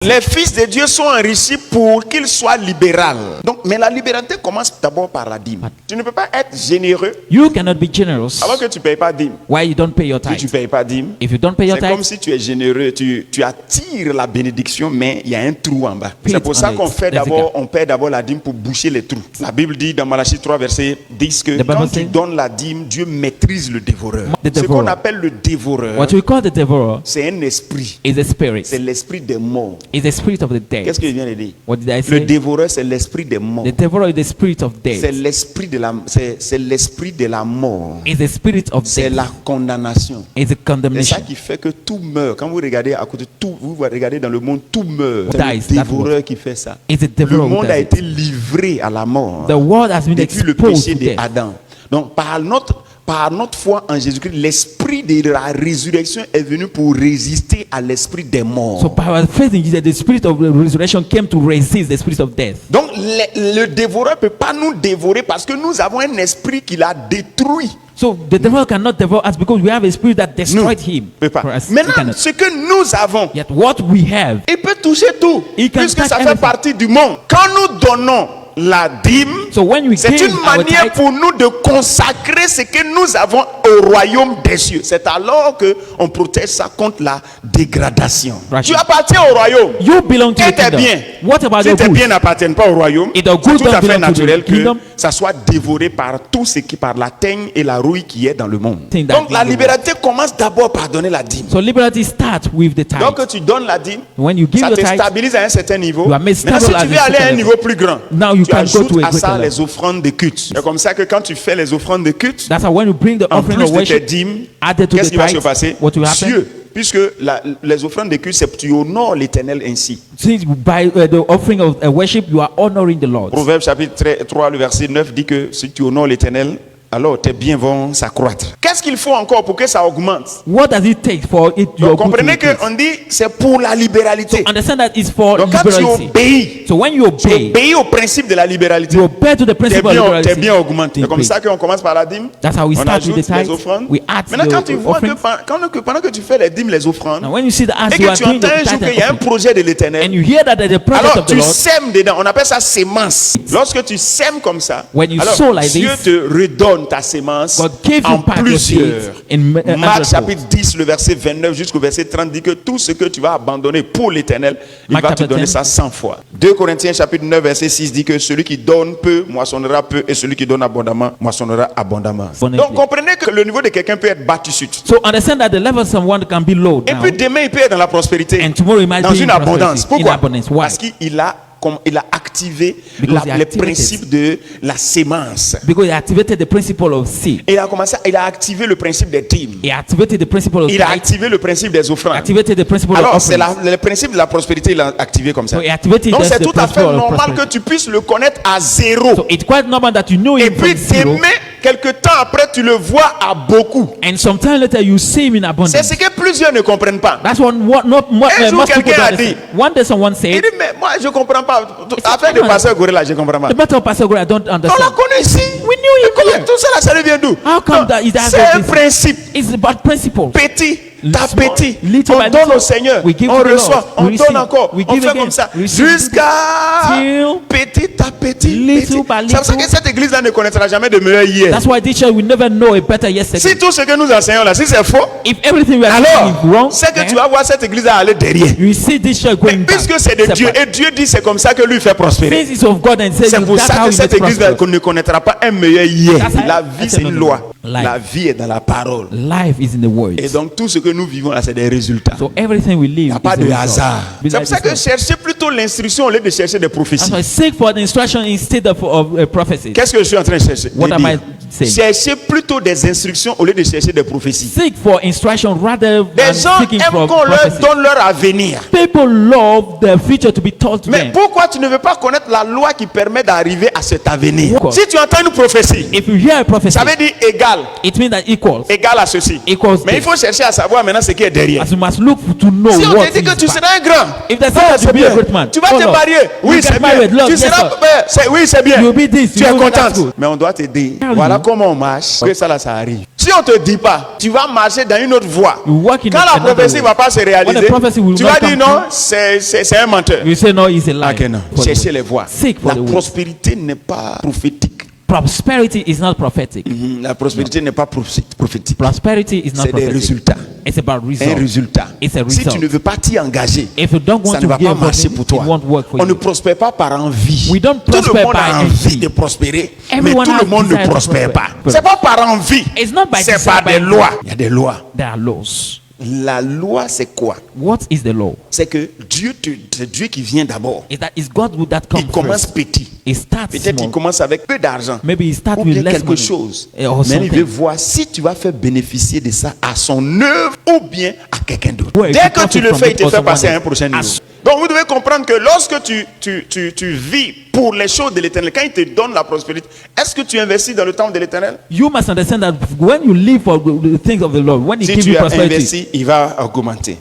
Les fils de Dieu sont enrichis pour qu'ils soient libéraux. Donc, mais la libéralité commence d'abord par la dîme. Tu ne peux pas être généreux You cannot be generous avant que tu ne payes pas dîme. while you don't pay your Si tu tithe. ne payes pas dîme, If you don't pay your c'est comme tithe, si tu es généreux, tu attires la bénédiction, mais il y a un trou en bas. Pay C'est it pour ça on qu'on it. fait There's a d'abord, gap. on paie d'abord la dîme pour boucher les trous. La Bible dit dans Malachie 3, verset 10 que The Bible quand tu says- donnes la dîme, Dieu maîtrise le dévoreur. The Ce qu'on devourer. appelle le dévoreur, what we call the devourer c'est un esprit. is a spirit. C'est l'esprit des morts. Is the spirit of the dead. Qu'est-ce que je viens de dire? What did I Le say? dévoreur, c'est l'esprit des morts. The devourer is the spirit of C'est death. l'esprit de la mort. Is the spirit of C'est death. la condamnation. Is a C'est ça condemnation. qui fait que tout meurt. Quand vous regardez à côté, vous regardez dans le monde, tout meurt. C'est Dies, le that dévoreur qui fait ça. Is the Le devourer who monde a does été it. livré à la mort The world has been depuis le exposed péché to death. d'Adam. Donc par notre foi en Jésus-Christ, l'esprit de la résurrection est venu pour résister à l'esprit des morts. So by our faith in Jesus, the spirit of the resurrection came to resist the spirit of death. Donc le dévoreur ne peut pas nous dévorer parce que nous avons un esprit qui l'a détruit. So the devil cannot devour us because we have a spirit that Nous, destroyed him. peut pas. For us, he Maintenant, cannot. ce que nous avons, Yet what we have, il peut toucher tout, He can puisque touch ça fait everything. partie du monde. Quand nous donnons la dîme, so when we c'est give une our manière tithe, pour nous de consacrer ce que nous avons au royaume des cieux. C'est alors que on protège ça contre la dégradation. Right. Tu appartiens au royaume. you belong to Et the tes kingdom. biens. What about Si your tes goods? biens n'appartiennent pas au royaume, Et c'est the goods tout don't à fait belong to the naturel que kingdom. ça soit dévoré par tout ce qui, par la teigne et la rouille qui est dans le monde. Thing that Donc is la in the liberté commence d'abord par donner la dîme. So liberty starts with the tithe. Donc tu donnes la dîme, When you give ça your te tite, stabilise à un certain niveau. You are made Maintenant, si stable tu at veux a aller à un certain niveau plus grand, Now you tu can go ajoutes to a à ça greater les level. offrandes de culte. C'est comme ça que quand tu fais les offrandes de culte, That's how when you bring the en offering plus of de tes worship dîmes, added to qu'est-ce the qui va se tithe, passer? what will happen? Dieu, puisque les offrandes de culte, c'est tu honores l'Éternel ainsi. Since by the offering of worship, you are honoring the Lord. Proverbe chapitre 3, le verset 9 dit que si tu honores l'Éternel, alors tes biens vont s'accroître. Qu'est-ce qu'il faut encore pour que ça augmente? What does it take for it your Donc good to comprenez increase? qu'on dit c'est pour la libéralité. Understand that it's for Donc quand tu liberty. obéis, So when you obey, au principe de la libéralité, you obey to the tes principle of biens liberty. augmentent. C'est comme ça qu'on commence par la dîme. That's how we On start with ajoute the les tithe. offrandes. We add Maintenant, quand tu the vois offering. pendant que tu fais les dîmes, les offrandes, Now when you see the as et you que are tu doing the entends un jour tithe qu'il y a un and offering, projet de l'Éternel, and you hear that there's a project alors of the tu Lord, sèmes dedans. On appelle ça sémence. Lorsque tu sèmes comme ça, When you alors sow like Dieu this, te redonne ta sémence God gave en you back your plusieurs. seeds in Marc hundredfold. chapitre 10, le verset 29 jusqu'au verset 30 dit que tout ce que tu vas abandonner pour l'Éternel, il Marc va te chapitre donner 10. ça 100 fois. 2 Corinthiens chapitre 9 verset 6 dit que celui qui donne peu moissonnera peu et celui qui donne abondamment moissonnera abondamment. Abundantly. Donc comprenez que le niveau de quelqu'un peut être bas dessus. So understand that the level of someone can be low Et now, puis demain il peut être dans la prospérité, and tomorrow it might dans be une in abondance. prosperity, in Pourquoi? abundance. Why? Parce qu'il a activé Because he les activated. principes de la sémence. Because he activated the principle of seed. Il a activé le principe des dîmes. He activated the principle of Il a tithe. activé le principe des offrandes. Activated the principle Alors, of c'est offerings. le principe de la prospérité, il a activé comme ça. So he activated Donc, that's c'est the tout à fait principle of normal que prosperity. tu puisses le connaître à zéro. So it's quite normal that you know Et him puis, from zero, demain, quelque temps après, tu le vois à beaucoup. and sometime later you see him in C'est abundance. ce que plusieurs ne comprennent pas. That's what Un jour, most people quelqu'un don't a dit, understand. One day someone Il said, dit, mais moi, je ne comprends pas. C'est Affaire de pas pasteur Gorilla, je ne comprends pas. the matter of Pastor Gore, I don't On l'a understand. connu ici. We knew him Comment here. tout ça, là, ça vient d'où? How come Non, that it has c'est all un this? principe. It's about principles. Petit, Small, petit, little on by donne little. au Seigneur, We give on to the reçoit, Lord. on We donne receive. encore, We on give fait again. comme ça, Receive. jusqu'à Till petit à petit. little by C'est pour ça little. que cette église-là ne connaîtra jamais de meilleur hier. That's why this church will never know a better yesterday. Si tout ce que nous enseignons là, si c'est faux, If everything we are doing alors is wrong, c'est que then tu vas voir cette église aller derrière. you see this church Mais going back. puisque c'est de Dieu, et Dieu dit c'est comme ça que lui fait prospérer. This is of God and says C'est pour that's ça how que he cette makes église prosper. ne connaîtra pas un meilleur hier. That's La how- vie c'est une loi. Life. La vie est dans la parole. Life is in the words. Et donc tout ce que nous vivons là, c'est des résultats. So everything we Il live n'y a pas is a de result. hasard. Be C'est like pour ça this que one. cherchez plutôt l'instruction au lieu de chercher des prophéties. That's why seek for the instruction instead of prophecy. Qu'est-ce que je suis en train de chercher? What de am dire? I saying? Cherchez plutôt des instructions au lieu de chercher des prophéties. Seek for instruction rather than Les gens seeking aiment for qu'on leur prophecy. donne leur avenir. People love the future to be told to Mais them. pourquoi tu ne veux pas connaître la loi qui permet d'arriver à cet avenir? Pourquoi? Si tu entends une prophétie, If you hear a prophecy, ça veut dire égal, it means that equals. égal à ceci. Equals Mais il faut chercher à savoir maintenant ce qui est derrière. As you must look to know Si on what te dit is que tu back. seras un grand, If they say oh, that c'est you be a bien. great man, Tu vas oh, te Lord, marier, you oui get c'est bien. married, Lord, Tu yes, seras, Lord. oui c'est bien. You'll be this, Tu es you'll be that contente. good. Mais on doit te dire, Tell voilà you. comment on marche, que ça là ça arrive. Si on te dit pas, tu vas marcher dans une autre voie. You walk in Quand la another prophétie way. ne va pas se When réaliser, the prophecy will tu not vas come dire non, true, c'est un menteur. you say no, it's a lie. Ok, non. For the Cherchez way. les voies. Seek for La the way. prospérité n'est pas prophétique. Prosperity is not prophetic. La prospérité n'est pas prophétique. Prosperity is not C'est des prophetic. résultats. It's about Un result. résultat. It's a Si result. tu ne veux pas t'y engager, If you don't want ça ne to va give pas marcher money, pour it toi. won't work for On ne you. prospère pas par envie. We don't Tout le prosper monde a by envie envy. de prospérer, mais Everyone tout has le monde ne desire to prospère pas. prosper. C'est pas par envie. It's not by C'est desire, par des by lois. Il y a des lois. There are laws. La loi, c'est quoi? What is the law? C'est que c'est Dieu qui vient d'abord. Is that is God who that comes Il commence first. petit. It starts Peut-être qu'il small. commence avec peu d'argent. Maybe he starts Ou with bien less quelque money. chose. Or Mais il something. veut voir si tu vas faire bénéficier de ça à son œuvre ou bien à quelqu'un d'autre. Ouais, Dès tu que profit tu le from fais, it il te or fait someone passer à un else. prochain niveau. As- Donc vous devez comprendre que lorsque tu vis pour les choses de l'éternel, quand il te donne la prospérité, est-ce que tu investis dans le temps de l'éternel? You must understand that when you live for the things of the Lord, when He Si gives tu you as prosperity, investi, il va augmenter.